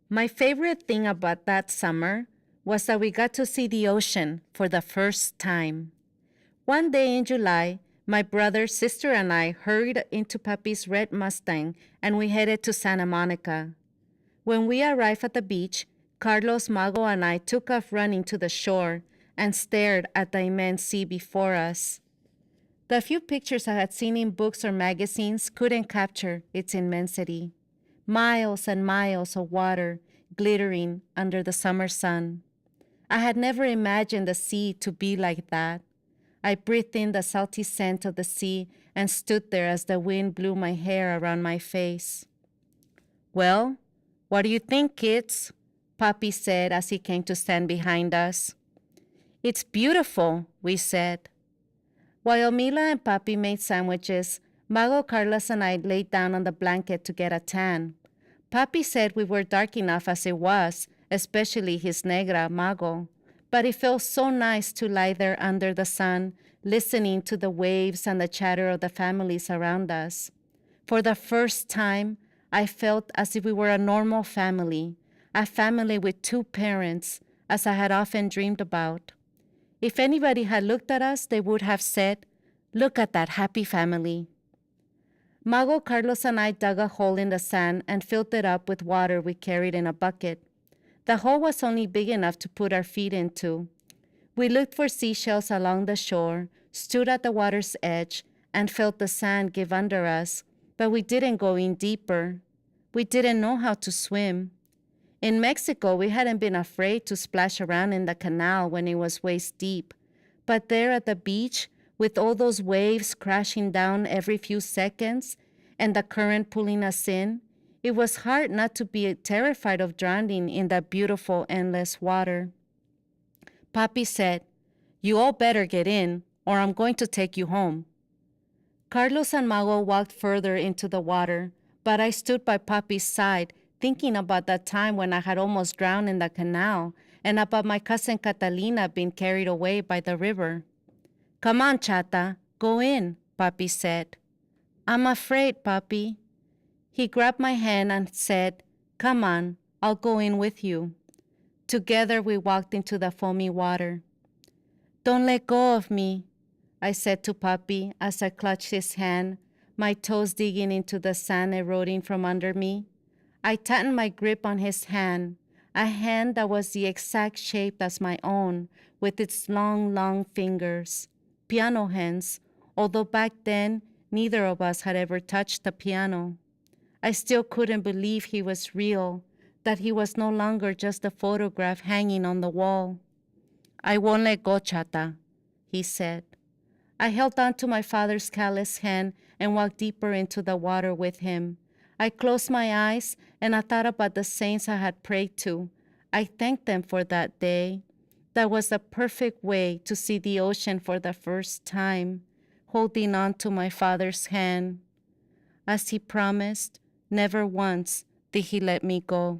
My favorite thing about that summer was that we got to see the ocean for the first time. One day in July, my brother, sister, and I hurried into Papi's red Mustang and we headed to Santa Monica. When we arrived at the beach, Carlos, Mago, and I took off running to the shore and stared at the immense sea before us. The few pictures I had seen in books or magazines couldn't capture its immensity. Miles and miles of water glittering under the summer sun. I had never imagined the sea to be like that. I breathed in the salty scent of the sea and stood there as the wind blew my hair around my face. "Well, what do you think, kids?" Papi said as he came to stand behind us. "It's beautiful," we said. While Mila and Papi made sandwiches, Mago, Carlos, and I laid down on the blanket to get a tan. Papi said we were dark enough as it was, especially his negra, Mago. But it felt so nice to lie there under the sun, listening to the waves and the chatter of the families around us. For the first time, I felt as if we were a normal family, a family with two parents, as I had often dreamed about. If anybody had looked at us, they would have said, "Look at that happy family." Mago, Carlos, and I dug a hole in the sand and filled it up with water we carried in a bucket. The hole was only big enough to put our feet into. We looked for seashells along the shore, stood at the water's edge, and felt the sand give under us, but we didn't go in deeper. We didn't know how to swim. In Mexico, we hadn't been afraid to splash around in the canal when it was waist deep. But there at the beach, with all those waves crashing down every few seconds and the current pulling us in, it was hard not to be terrified of drowning in that beautiful, endless water. Papi said, "You all better get in, or I'm going to take you home." Carlos and Mago walked further into the water, but I stood by Papi's side, thinking about that time when I had almost drowned in the canal and about my cousin Catalina being carried away by the river. "Come on, Chata, go in," Papi said. "I'm afraid, Papi." He grabbed my hand and said, "Come on, I'll go in with you." Together we walked into the foamy water. "Don't let go of me," I said to Papi as I clutched his hand, my toes digging into the sand eroding from under me. I tightened my grip on his hand, a hand that was the exact shape as my own, with its long, long fingers. Piano hands, although back then neither of us had ever touched a piano. I still couldn't believe he was real, that he was no longer just a photograph hanging on the wall. "I won't let go, Chata," he said. I held on to my father's calloused hand and walked deeper into the water with him. I closed my eyes and I thought about the saints I had prayed to. I thanked them for that day. That was the perfect way to see the ocean for the first time, holding on to my father's hand. As he promised, never once did he let me go.